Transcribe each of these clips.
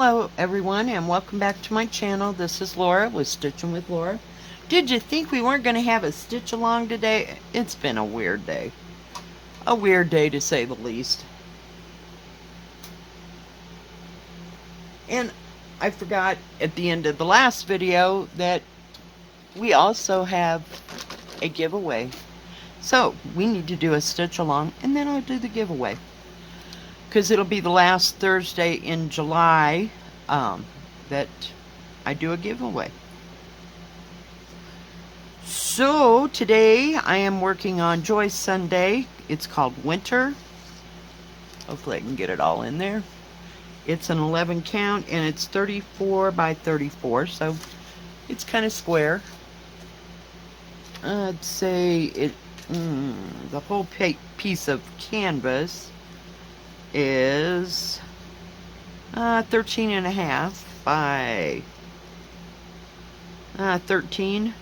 Hello everyone and welcome back to my channel. This is Laura with Stitchin with Laura. Did you think we weren't going to have a stitch along today? It's been a weird day. A weird day to say the least. And I forgot at the end of the last video that we also have a giveaway. So we need to do a stitch along and then I'll do the giveaway. Because it'll be the last Thursday in July that I do a giveaway. So today I am working on Joy's Sunday. It's called Winter. Hopefully I can get it all in there. It's an 11 count and it's 34 by 34, so it's kind of square. I'd say it the whole piece of canvas is 13 and a half by 13,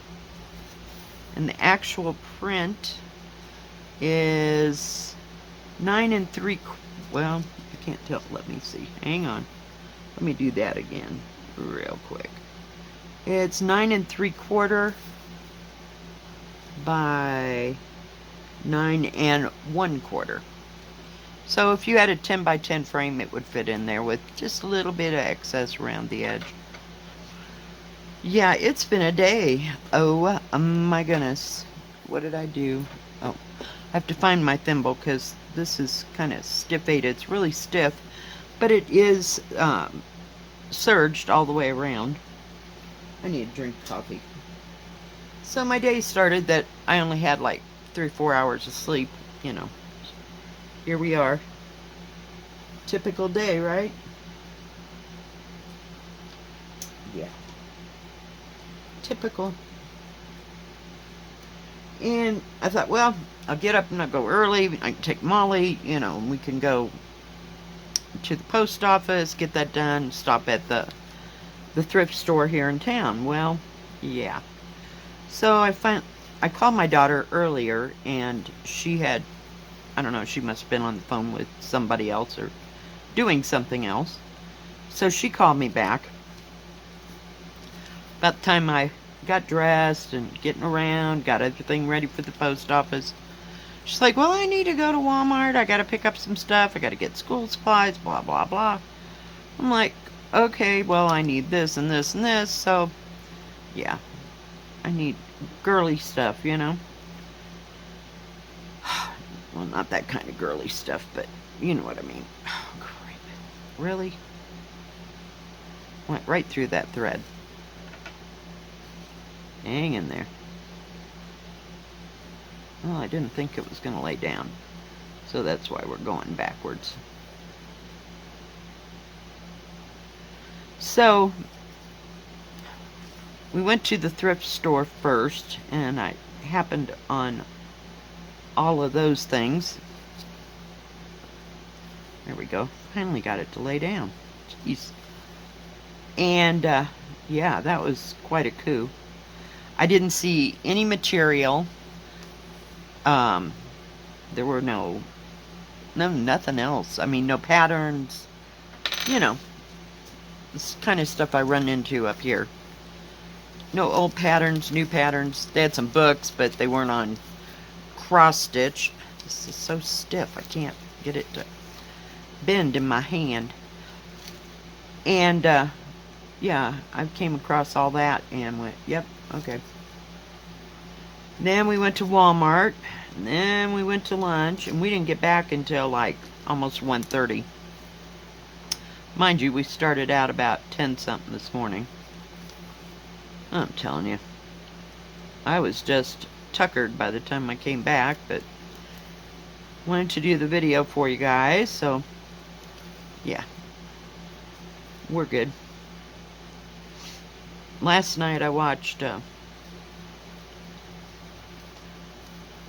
and the actual print is 9 3/4. Well, you can't tell. Let me see. Hang on. Let me do that again real quick. It's 9 3/4 by 9 1/4. So if you had a 10 by 10 frame, it would fit in there with just a little bit of excess around the edge. Yeah, it's been a day. Oh my goodness. What did I do? Oh, I have to find my thimble because this is kind of stiff-8. It's really stiff, but it is serged all the way around. I need to drink coffee. So my day started that I only had like 3 or 4 hours of sleep, you know. Here we are. Typical day, right? Yeah. Typical. And I thought, well, I'll get up and I'll go early. I can take Molly, you know, and we can go to the post office, get that done, stop at the thrift store here in town. Well, yeah. So I called my daughter earlier and she had, I don't know, she must have been on the phone with somebody else or doing something else. So she called me back. About the time I got dressed and getting around, got everything ready for the post office, she's like, well, I need to go to Walmart. I got to pick up some stuff. I got to get school supplies, blah, blah, blah. I'm like, okay, well, I need this and this and this. So, yeah, I need girly stuff, you know. Well, not that kind of girly stuff, but you know what I mean. Oh, crap. Really? Went right through that thread. Hang in there. Well, I didn't think it was going to lay down. So that's why we're going backwards. So, we went to the thrift store first, and I happened on all of those things. There we go. Finally got it to lay down. Jeez. And yeah, that was quite a coup. I didn't see any material. There were nothing else. I mean, no patterns. You know, this kind of stuff I run into up here. No old patterns, new patterns. They had some books, but they weren't on cross stitch. This is so stiff I can't get it to bend in my hand. And yeah, I came across all that and went, yep, okay. Then we went to Walmart, and then we went to lunch, and we didn't get back until like almost 1:30. Mind you, we started out about 10 something this morning. I'm telling you, I was just tuckered by the time I came back, but wanted to do the video for you guys, so yeah, we're good. Last night I watched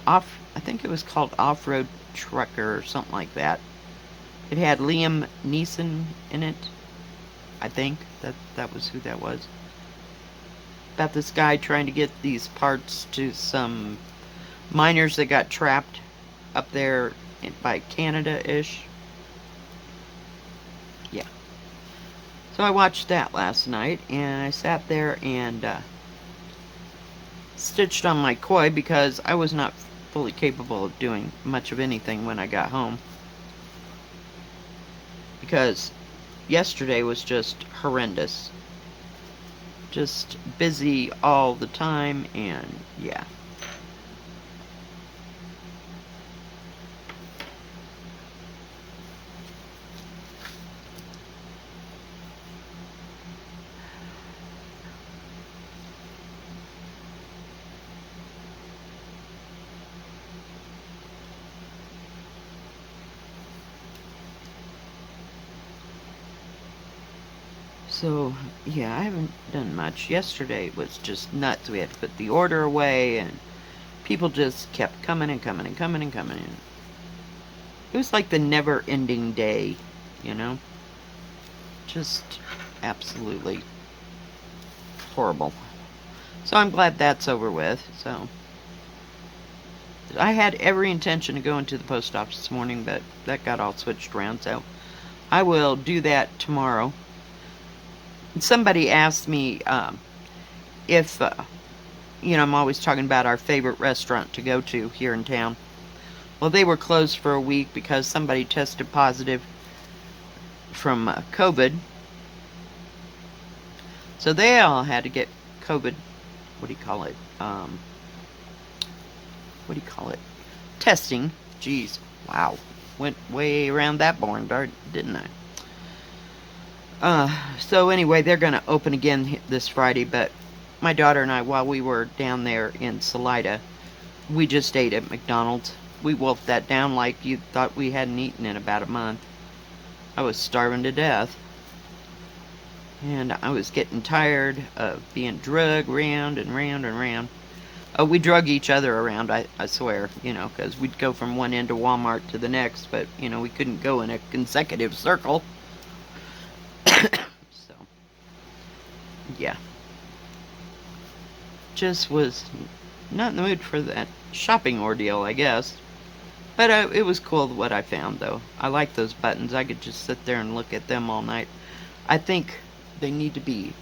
I think it was called Off-Road Trucker or something like that. It had Liam Neeson in it. I think that was who that was. About this guy trying to get these parts to some miners that got trapped up there by Canada-ish. Yeah. So I watched that last night, and I sat there and stitched on my koi because I was not fully capable of doing much of anything when I got home. Because yesterday was just horrendous. Just busy all the time, and yeah. So, yeah, I haven't done much. Yesterday was just nuts. We had to put the order away, and people just kept coming and coming and coming and coming in. It was like the never-ending day, you know? Just absolutely horrible. So I'm glad that's over with. So I had every intention of going to the post office this morning, but that got all switched around. So I will do that tomorrow. Somebody asked me if, I'm always talking about our favorite restaurant to go to here in town. Well, they were closed for a week because somebody tested positive from COVID. So they all had to get COVID, what do you call it? Testing. Jeez, wow. Went way around that barn, didn't I? So anyway, they're going to open again this Friday, but my daughter and I, while we were down there in Salida, we just ate at McDonald's. We wolfed that down like you thought we hadn't eaten in about a month. I was starving to death. And I was getting tired of being drugged round and round and round. Oh, we drug each other around, I swear, because we'd go from one end of Walmart to the next, but, we couldn't go in a consecutive circle. So, yeah. Just was not in the mood for that shopping ordeal, I guess. But it was cool what I found, though. I like those buttons. I could just sit there and look at them all night. I think they need to be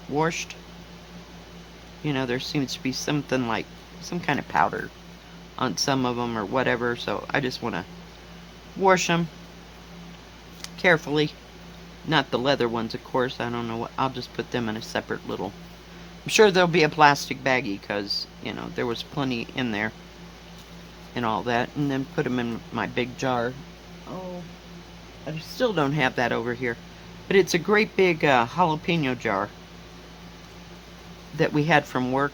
washed. There seems to be something like some kind of powder on some of them or whatever, so I just want to wash them carefully. Not the leather ones, of course. I don't know what. I'll just put them in a separate little. I'm sure there'll be a plastic baggie because, there was plenty in there and all that. And then put them in my big jar. Oh, I still don't have that over here. But it's a great big jalapeno jar that we had from work.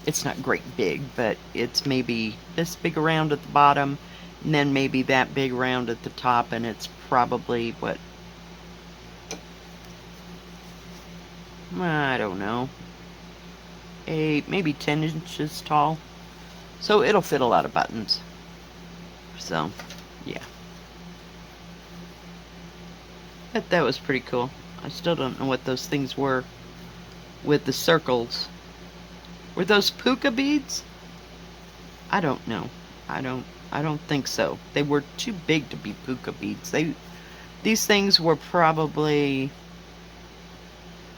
It's not great big, but it's maybe this big around at the bottom, and then maybe that big round at the top, and it's probably, what, I don't know, maybe 10 inches tall. So it'll fit a lot of buttons. So, yeah. But that was pretty cool. I still don't know what those things were with the circles. Were those puka beads? I don't know. I don't think so. They were too big to be puka beads. These things were probably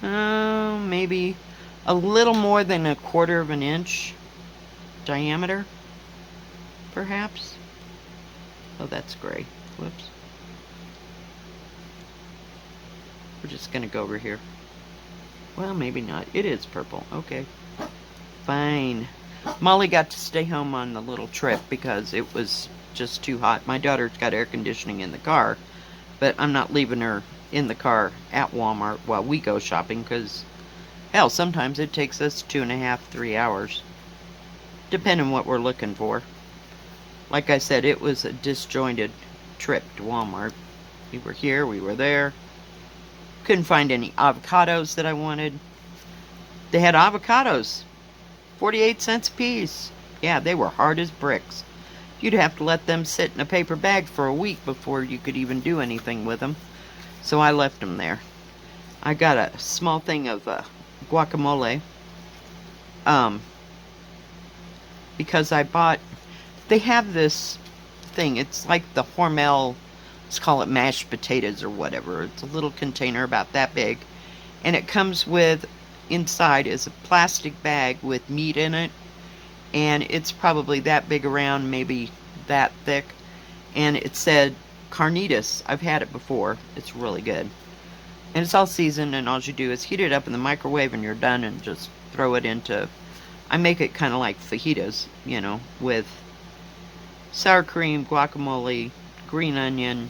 maybe a little more than 1/4 of an inch diameter, perhaps. Oh, that's gray. Whoops. We're just gonna go over here. Well, maybe not. It is purple. Okay. Fine. Molly got to stay home on the little trip because it was just too hot. My daughter's got air conditioning in the car, but I'm not leaving her in the car at Walmart while we go shopping because, hell, sometimes it takes us 2.5, 3 hours, depending on what we're looking for. Like I said, it was a disjointed trip to Walmart. We were here, we were there. Couldn't find any avocados that I wanted. They had avocados, 48 cents a piece. Yeah, they were hard as bricks. You'd have to let them sit in a paper bag for a week before you could even do anything with them. So I left them there. I got a small thing of guacamole. Because they have this thing. It's like the Hormel, let's call it mashed potatoes or whatever. It's a little container about that big. And it comes with, inside is a plastic bag with meat in it. And it's probably that big around, maybe that thick. And it said carnitas. I've had it before. It's really good. And it's all seasoned, and all you do is heat it up in the microwave and you're done, and just throw it into, I make it kind of like fajitas, you know, with sour cream, guacamole, green onion.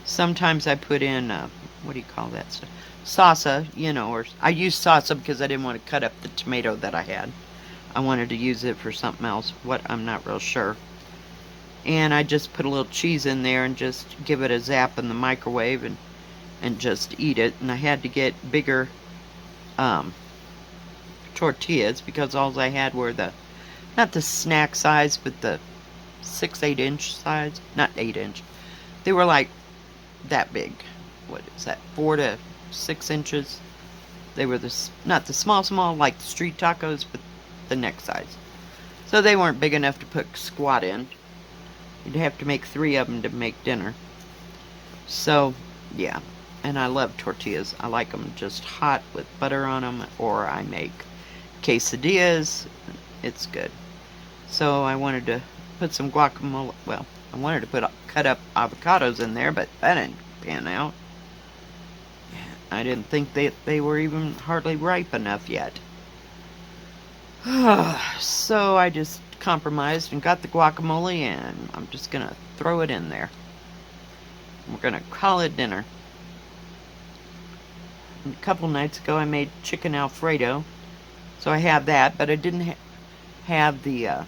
Sometimes I put in, what do you call that stuff? Salsa, you know, or I used salsa because I didn't want to cut up the tomato that I had. I wanted to use it for something else, what I'm not real sure. And I just put a little cheese in there and just give it a zap in the microwave and just eat it. And I had to get bigger tortillas because all I had were the, not the snack size, but the 6-8 inch size. Not 8 inch. They were like that big. What is that? 4 to 6 inches. They were not the small like the street tacos, but the neck size. So they weren't big enough to put squat in. You'd have to make 3 of them to make dinner. So, yeah. And I love tortillas. I like them just hot with butter on them, or I make quesadillas. It's good. So I wanted to put some guacamole. Well, I wanted to put cut up avocados in there, but that didn't pan out. I didn't think they were even hardly ripe enough yet. So I just compromised and got the guacamole, and I'm just gonna throw it in there. We're gonna call it dinner. And a couple nights ago I made chicken Alfredo, so I have that, but I didn't have the what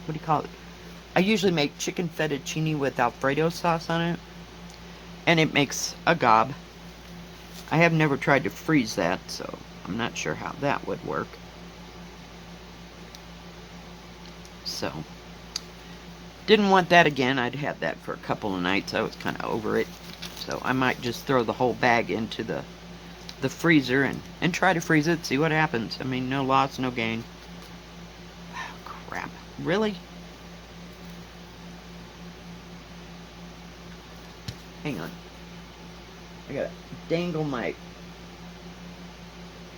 do you call it? I usually make chicken fettuccine with Alfredo sauce on it, and it makes a gob. I have never tried to freeze that, so I'm not sure how that would work. So, didn't want that again. I'd had that for a couple of nights. I was kind of over it. So I might just throw the whole bag into the freezer and try to freeze it, see what happens. I mean, no loss, no gain. Oh, crap. Really? Hang on. I gotta dangle my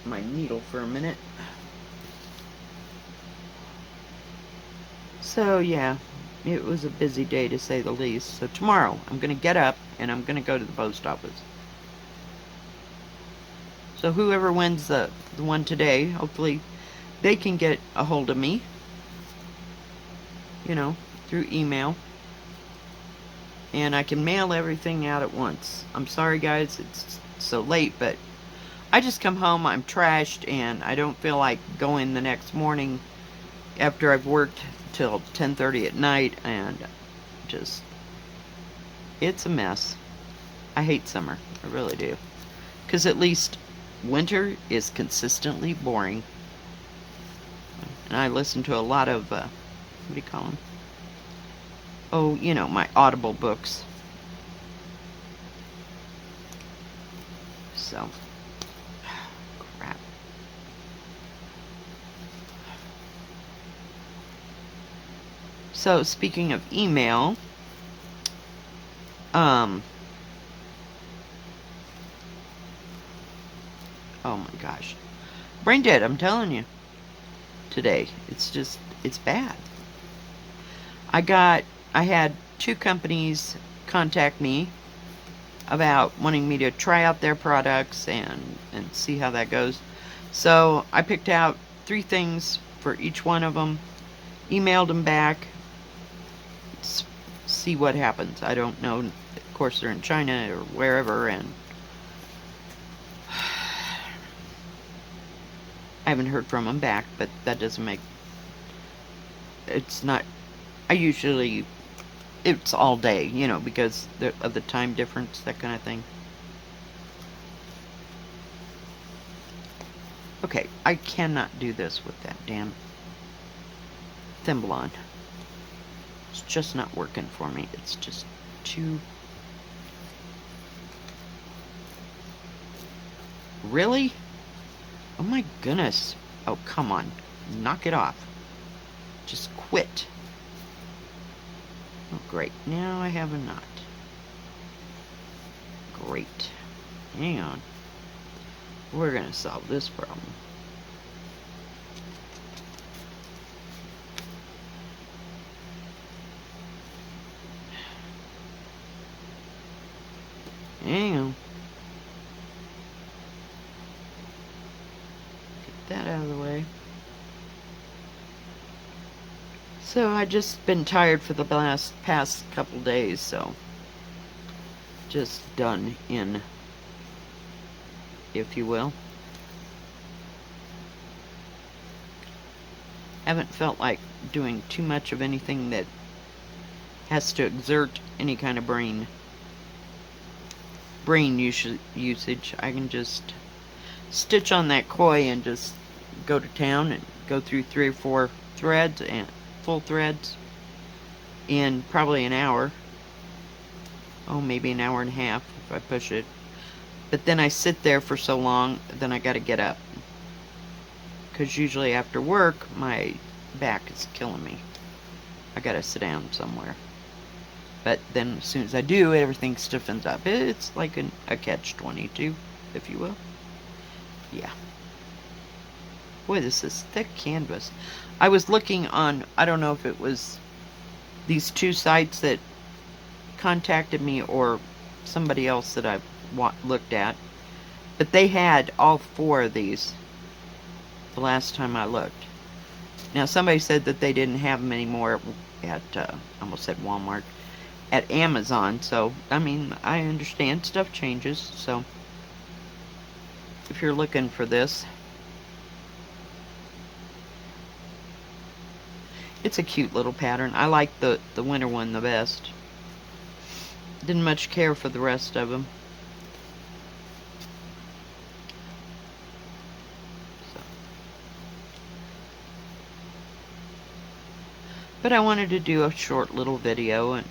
needle for a minute. So, yeah, it was a busy day to say the least. So tomorrow, I'm going to get up and I'm going to go to the post office. So whoever wins the one today, hopefully they can get a hold of me, you know, through email. And I can mail everything out at once. I'm sorry, guys, it's so late, but I just come home, I'm trashed, and I don't feel like going the next morning after I've worked till 10:30 at night, and just, it's a mess. I hate summer. I really do. Because at least winter is consistently boring. And I listen to a lot of, what do you call them? Oh, you know, my Audible books. So, crap. So, speaking of email, oh my gosh. Brain dead, I'm telling you. Today. It's just, it's bad. I had 2 companies contact me about wanting me to try out their products and see how that goes. So I picked out 3 things for each one of them, emailed them back, see what happens. I don't know. Of course, they're in China or wherever, and I haven't heard from them back, but that doesn't make, it's not, I usually, it's all day, you know, because of the time difference, that kind of thing. Okay, I cannot do this with that damn thimble on. It's just not working for me. It's just too... Really? Oh my goodness. Oh, come on. Knock it off. Just quit. Oh, great. Now I have a knot. Great. Hang on. We're gonna solve this problem. Hang on. Get that out of the way. So I just been tired for the past couple days, so just done in, if you will. Haven't felt like doing too much of anything that has to exert any kind of brain usage. I can just stitch on that koi and just go to town and go through 3 or 4 threads and full threads in probably an hour. Oh, maybe an hour and a half if I push it. But then I sit there for so long, then I gotta get up. Because usually after work, my back is killing me. I gotta sit down somewhere. But then as soon as I do, everything stiffens up. It's like a catch-22, if you will. Yeah. Boy, this is thick canvas. I was looking on, I don't know if it was these 2 sites that contacted me or somebody else that I've looked at, but they had all 4 of these the last time I looked. Now somebody said that they didn't have them anymore at I almost said Walmart, at Amazon. So I mean, I understand stuff changes, so if you're looking for this, it's a cute little pattern. I like the winter one the best. Didn't much care for the rest of them. So. But I wanted to do a short little video and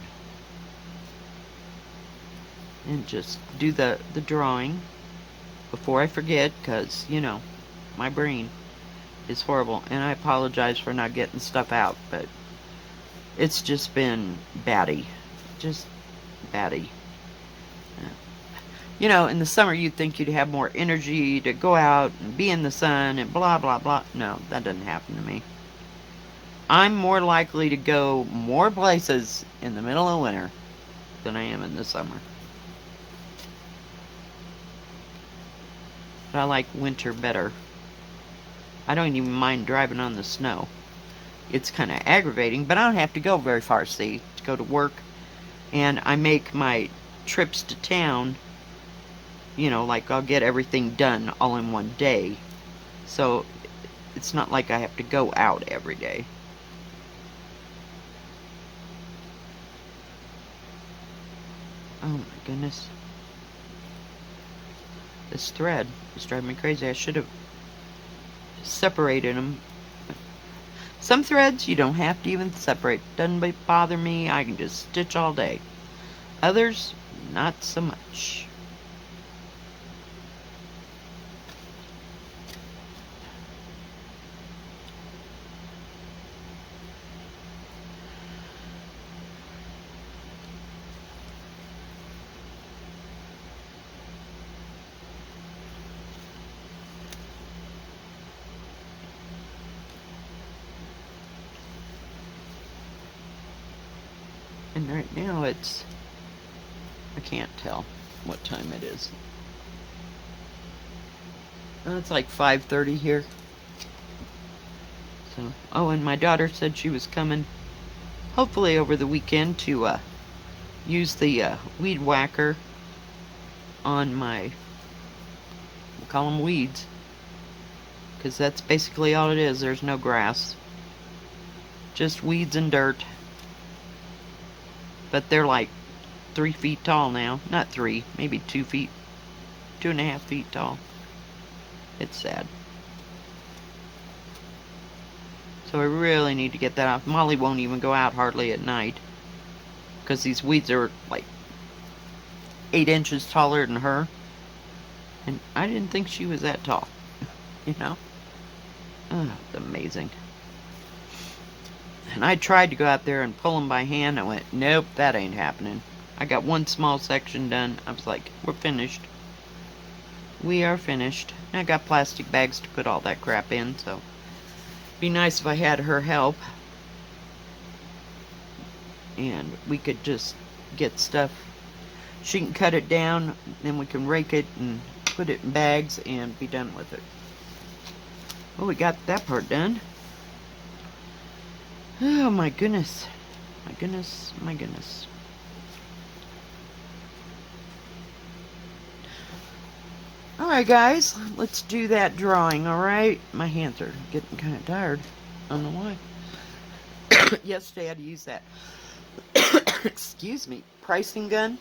just do the drawing before I forget, because, you know, my brain is horrible, and I apologize for not getting stuff out, but it's just been batty. Just batty. You know, in the summer you'd think you'd have more energy to go out and be in the sun and blah blah blah. No, that doesn't happen to me. I'm more likely to go more places in the middle of winter than I am in the summer. But I like winter better. I don't even mind driving on the snow. It's kind of aggravating, but I don't have to go very far, see, to go to work. And I make my trips to town, you know, like I'll get everything done all in one day. So it's not like I have to go out every day. Oh my goodness. This thread is driving me crazy. I should have separated them. Some threads you don't have to even separate. Doesn't bother me. I can just stitch all day. Others, not so much. And right now it's, I can't tell what time it is. It's like 5:30 here. So, oh, and my daughter said she was coming, hopefully over the weekend, to use the weed whacker on my, we'll call them weeds, because that's basically all it is. There's no grass, just weeds and dirt. But they're like 3 feet tall now. Not 3, maybe 2 feet, 2.5 feet tall. It's sad. So I really need to get that off. Molly won't even go out hardly at night, because these weeds are like 8 inches taller than her. And I didn't think she was that tall. You know? Oh, it's amazing. And I tried to go out there and pull them by hand. I went, nope, that ain't happening. I got one small section done. I was like, we're finished. we are finished. I got plastic bags to put all that crap in, so be nice if I had her help. And we could just get stuff. She can cut it down, then we can rake it and put it in bags and be done with it. Well, we got that part done. Oh my goodness. My goodness, my goodness. Alright guys, let's do that drawing, alright? My hands are getting kind of tired. I don't know why. Yesterday I had to use that, excuse me, pricing gun.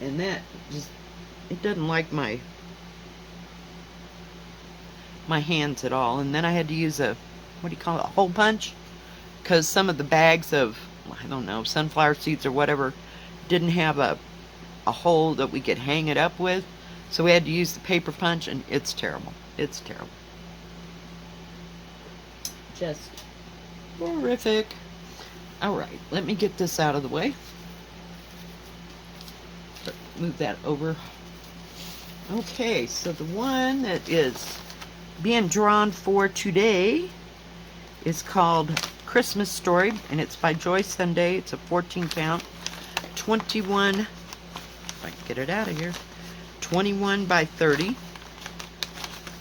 And that just, it doesn't like my hands at all. And then I had to use a, what do you call it, a hole punch? Because some of the bags of, I don't know, sunflower seeds or whatever didn't have a hole that we could hang it up with. So we had to use the paper punch, and it's terrible. It's terrible. Just horrific. Alright, let me get this out of the way. Move that over. Okay, so the one that is being drawn for today is called Christmas Story, and it's by Joyce Sunday. It's a 14 count, 21, if I can get it out of here, 21 by 30.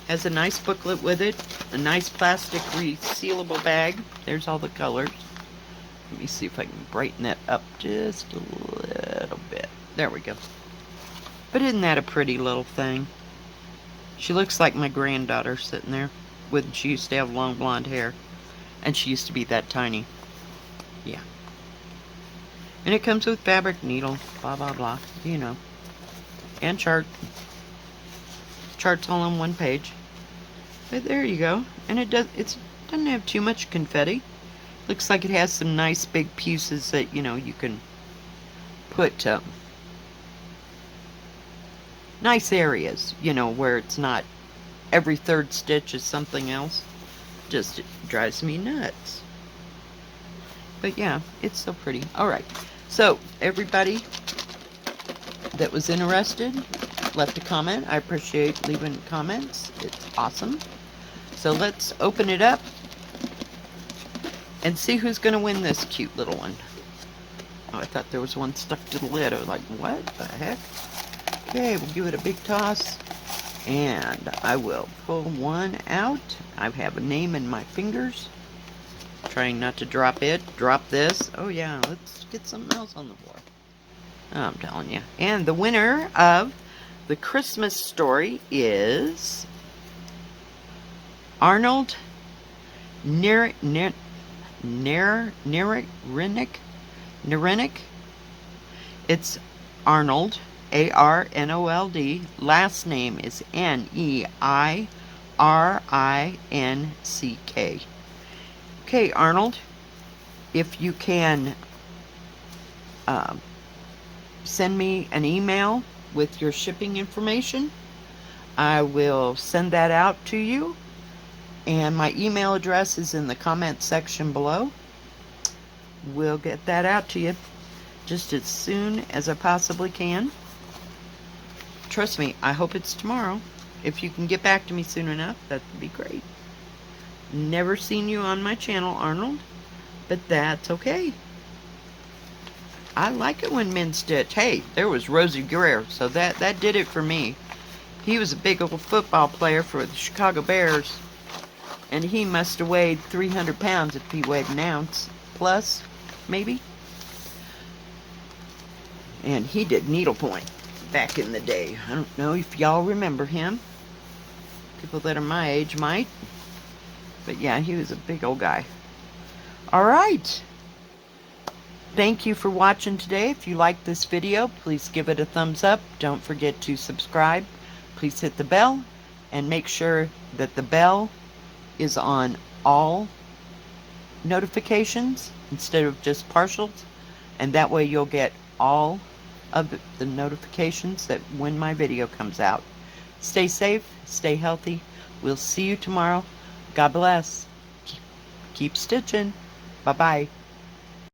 Has a nice booklet with it, a nice plastic resealable bag. There's all the colors. Let me see if I can brighten that up just a little bit. There we go. But isn't that a pretty little thing? She looks like my granddaughter sitting there. She used to have long blonde hair. And she used to be that tiny. Yeah. And it comes with fabric needle. Blah, blah, blah. You know. And chart. Chart's all on one page. But there you go. And it doesn't have too much confetti. Looks like it has some nice big pieces that, you know, you can put nice areas, you know, where it's not every third stitch is something else. Just it drives me nuts. But yeah, it's so pretty. Alright, so everybody that was interested left a comment. I appreciate leaving comments. It's awesome. So let's open it up and see who's going to win this cute little one. Oh, I thought there was one stuck to the lid. I was like, what the heck? Okay, we'll give it a big toss. And I will pull one out. I have a name in my fingers. Trying not to drop it. Drop this. Oh yeah, let's get something else on the floor. Oh, I'm telling you. And the winner of the Christmas Story is Arnold Nerenick. It's Arnold, A-R-N-O-L-D. Last name is N-E-I-R-I-N-C-K. Okay, Arnold, if you can send me an email with your shipping information, I will send that out to you. And my email address is in the comment section below. We'll get that out to you just as soon as I possibly can. Trust me, I hope it's tomorrow. If you can get back to me soon enough, that would be great. Never seen you on my channel, Arnold, but that's okay. I like it when men stitch. Hey, there was Rosie Greer, so that did it for me. He was a big old football player for the Chicago Bears, and he must have weighed 300 pounds if he weighed an ounce plus, maybe. And he did needlepoint back in the day. I don't know if y'all remember him. People that are my age might. But yeah, he was a big old guy. Alright. Thank you for watching today. If you liked this video, please give it a thumbs up. Don't forget to subscribe. Please hit the bell. And make sure that the bell is on all notifications instead of just partials. And that way you'll get all of the notifications that when my video comes out. Stay safe. Stay healthy. We'll see you tomorrow. God bless. Keep stitching. Bye-bye.